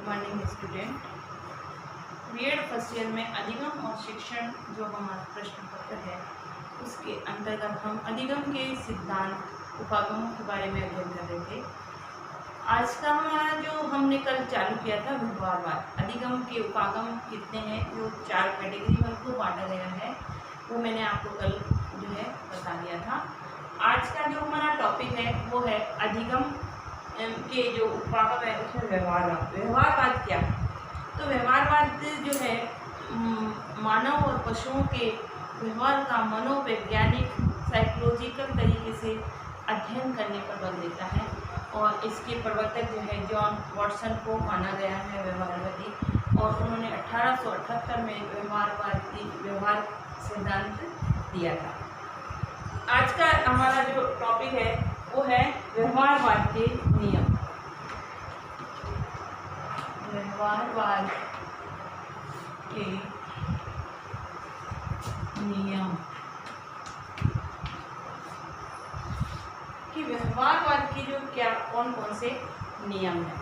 Morning student. BEd first year में अधिगम और शिक्षण जो हमारा प्रश्न पत्र है उसके अंतर्गत हम अधिगम के सिद्धांत उपागमों के बारे में अध्ययन कर रहे थे। आज का हमारा जो हमने कल चालू किया था व्यवहारवाद, अधिगम के उपागम कितने हैं, जो 4 कैटेगरी में उनको बांटा गया है, वो मैंने आपको कल जो है बता दिया था। आज का जो हमारा टॉपिक है वो है अधिगम के जो उपागम है उसमें व्यवहारवाद। व्यवहारवाद क्या है? तो व्यवहारवाद जो है मानव और पशुओं के व्यवहार का मनोवैज्ञानिक साइकोलॉजिकल तरीके से अध्ययन करने पर बल देता है और इसके प्रवर्तक जो है जॉन वॉटसन को माना गया है व्यवहारवादी, और उन्होंने 1878 में व्यवहार सिद्धांत दिया था। आज का हमारा जो टॉपिक है वो है व्यवहारवाद के नियम। व्यवहारवाद के नियम कि व्यवहारवाद के जो कौन कौन से नियम हैं।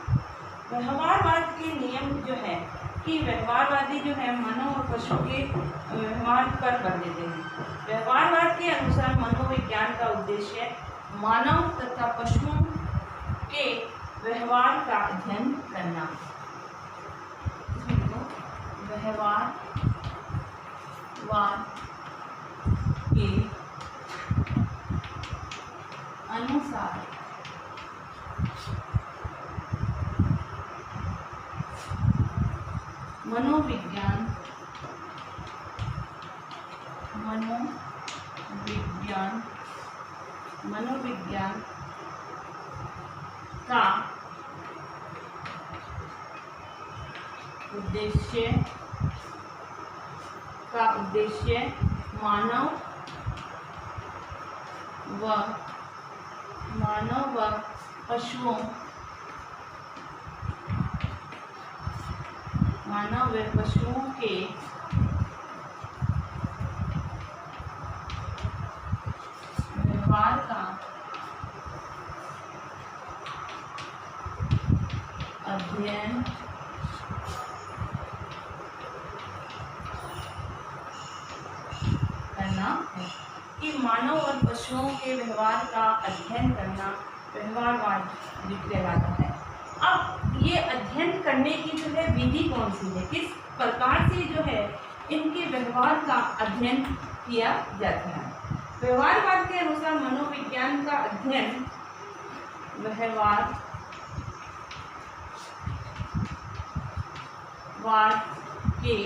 व्यवहारवाद के नियम जो है कि व्यवहारवादी जो है मानव और पशु के व्यवहार पर बल देते हैं। व्यवहारवाद के अनुसार मनोविज्ञान का उद्देश्य मानव तथा पशुओं के व्यवहार का अध्ययन करना। व्यवहारवाद के अनुसार मनोविज्ञान का उद्देश्य मानव व पशुओं के व्यवहार का अध्ययन करना है। कि मानव और पशुओं के व्यवहार का अध्ययन करना व्यवहारवाद कहलाता है। अब ये अध्ययन करने की जो है विधि कौन सी है, किस प्रकार से जो है इनके व्यवहार का अध्ययन किया जाता है। व्यवहारवाद के अनुसार मनोविज्ञान का अध्ययन व्यवहारवाद के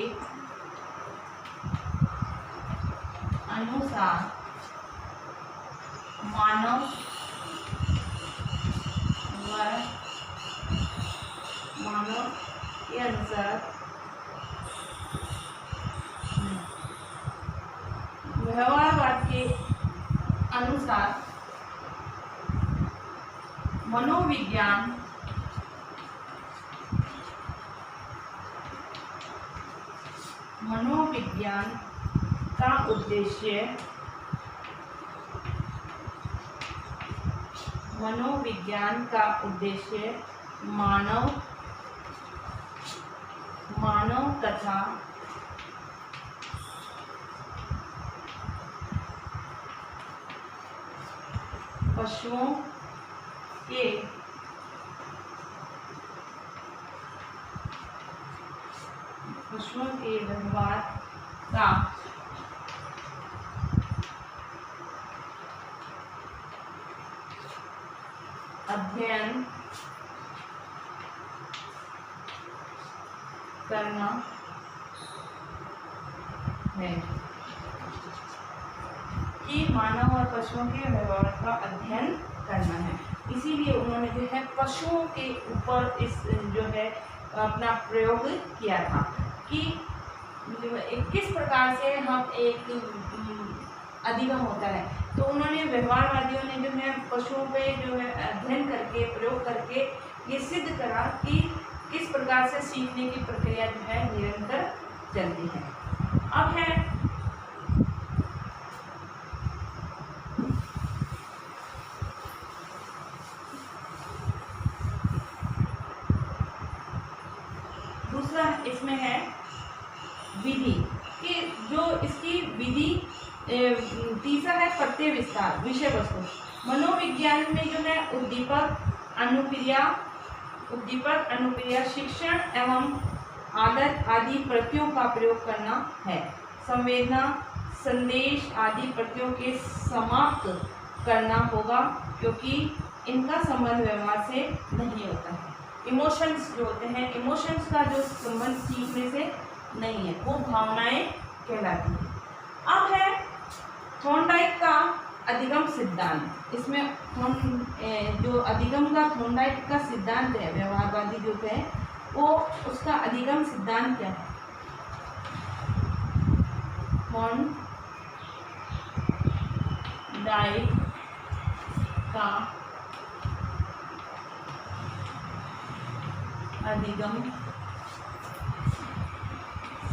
अनुसार मानव के अनुसार व्यवहारवाद के अनुसार मनोविज्ञान का उद्देश्य मानव तथा पशुओं के व्यवहार का अध्ययन करना है। कि मानव और पशुओं के व्यवहार का अध्ययन करना है, इसीलिए उन्होंने जो है पशुओं के ऊपर इस जो है अपना प्रयोग किया था कि किस प्रकार से हम एक अधिगम होता है। तो उन्होंने व्यवहारवादियों ने जो है पशुओं पे जो है अध्ययन करके प्रयोग करके ये सिद्ध करा कि किस प्रकार से सीखने की प्रक्रिया जो है निरंतर चलती है। अब है इसमें है विधि कि जो इसकी विधि। तीसरा है प्रत्यय विस्तार, विषय वस्तु। मनोविज्ञान में जो है उद्दीपक अनुक्रिया, शिक्षण एवं आदत आदि प्रत्ययों का प्रयोग करना है। संवेदना, संदेश आदि प्रत्ययों के समाप्त करना होगा, क्योंकि इनका संबंध व्यवहार से नहीं होता है। इमोशंस जो होते हैं, इमोशंस का जो संबंध सीखने से नहीं है, वो भावनाएं कहलाती हैं। अब है थॉर्नडाइक का अधिगम सिद्धांत। इसमें जो अधिगम का थॉर्नडाइक का सिद्धांत है, व्यवहारवादी जो है वो, उसका अधिगम सिद्धांत क्या है? थॉर्नडाइक का अधिगम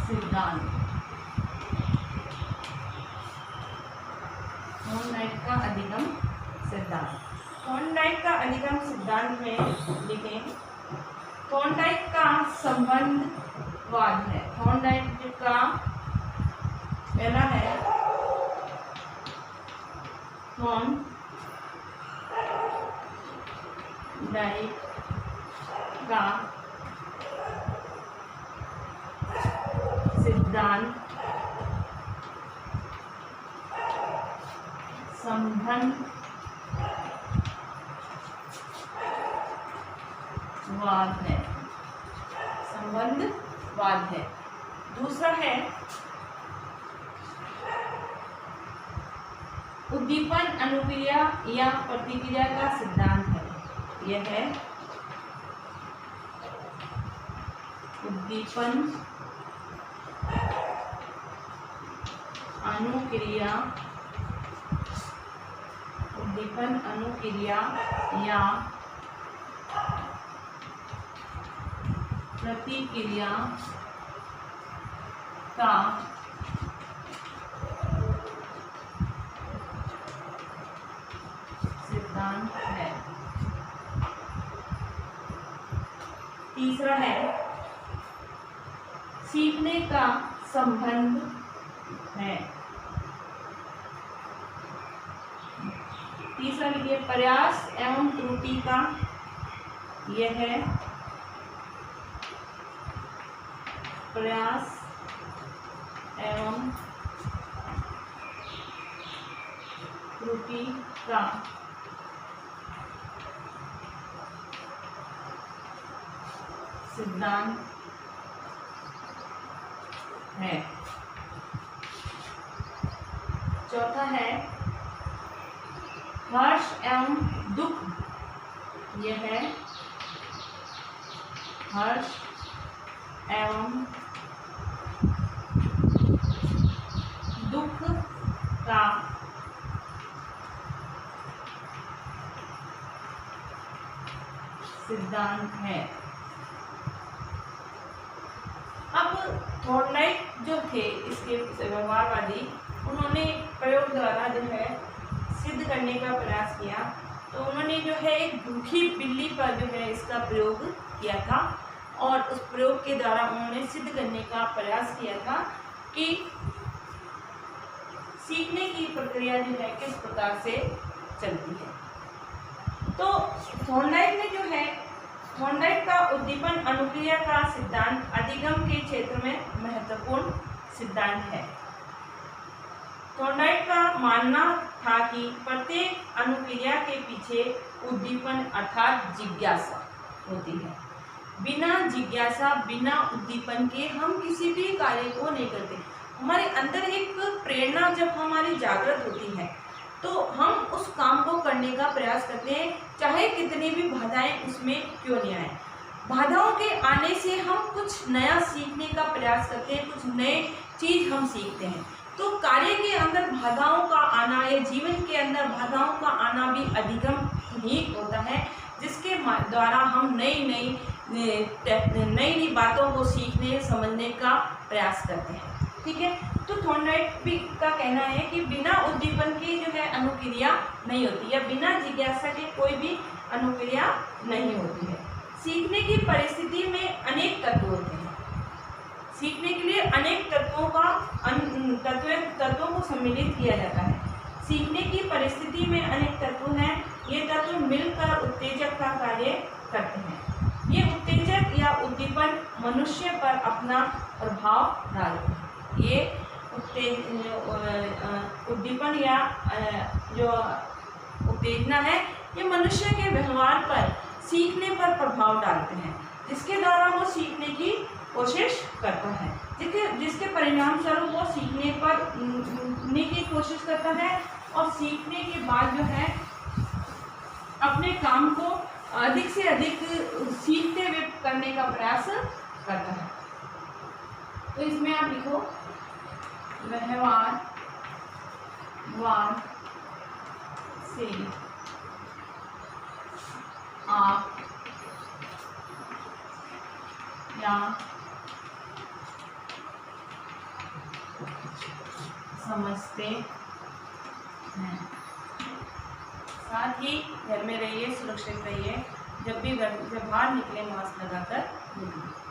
सिद्धांत, थॉर्नडाइक का अधिगम सिद्धांत। थॉर्नडाइक का अधिगम सिद्धांत में लिखें, थॉर्नडाइक का संबंधवाद है। थॉर्नडाइक का पहला है थॉर्नडाइक का सिद्धांत संबंधवाद है। दूसरा है उद्दीपन अनुक्रिया या प्रतिक्रिया का सिद्धांत है। यह है उद्दीपन अनुक्रिया या प्रतिक्रिया का सिद्धांत है। तीसरा है सीखने का संबंध है। तीसरा लिखिए प्रयास एवं त्रुटि का, यह है प्रयास एवं त्रुटि का सिद्धांत है। चौथा है हर्ष एवं दुख, यह है हर्ष एवं दुख का सिद्धांत है। अब थॉर्नडाइक जो थे इसके व्यवहारवादी, उन्होंने प्रयोग द्वारा जो है सिद्ध करने का प्रयास किया। तो उन्होंने जो है एक भूखी बिल्ली पर जो है इसका प्रयोग किया था, और उस प्रयोग के द्वारा उन्होंने सिद्ध करने का प्रयास किया था कि सीखने की प्रक्रिया जो है किस प्रकार से चलती है। तो थॉर्नडाइक का उद्दीपन अनुक्रिया का सिद्धांत अधिगम के क्षेत्र में महत्वपूर्ण सिद्धांत है। थॉर्नडाइक का मानना था कि प्रत्येक अनुक्रिया के पीछे उद्दीपन अर्थात जिज्ञासा होती है। बिना जिज्ञासा, बिना उद्दीपन के हम किसी भी कार्य को नहीं करते। हमारे अंदर एक प्रेरणा जब हमारी जागृत होती है तो हम उस काम को करने का प्रयास करते हैं, चाहे कितनी भी बाधाएं उसमें क्यों नहीं आए। बाधाओं के आने से हम कुछ नया सीखने का प्रयास करते हैं, कुछ नए चीज़ हम सीखते हैं। तो कार्य के अंदर बाधाओं का आना या जीवन के अंदर बाधाओं का आना भी अधिगम ही होता है, जिसके द्वारा हम नई बातों को सीखने समझने का प्रयास करते हैं। ठीक है, तो थॉर्नडाइक का कहना है कि बिना उद्दीपन की जो है अनुक्रिया नहीं होती, या बिना जिज्ञासा के कोई भी अनुक्रिया नहीं होती है। सीखने की परिस्थिति में अनेक तत्व होते हैं। सम्मिलित किया जाता है। सीखने की परिस्थिति में अनेक तत्व हैं। ये तत्व मिलकर उत्तेजक का कार्य करते हैं। ये उत्तेजक या उद्दीपन मनुष्य पर अपना प्रभाव डालते हैं। ये उद्दीपन या जो उत्तेजना है, ये मनुष्य के व्यवहार पर, सीखने पर प्रभाव डालते हैं, जिसके द्वारा वो सीखने की कोशिश करता है, जिसके परिणाम स्वरूप वो सीखने की कोशिश करता है और सीखने के बाद जो है अपने काम को अधिक से अधिक सीखते हुए करने का प्रयास करता है। तो इसमें आप लिखो व्यवहार से आप या समझते हैं। साथ ही घर में रहिए, सुरक्षित रहिए। जब बाहर निकले मास्क लगाकर निकलें।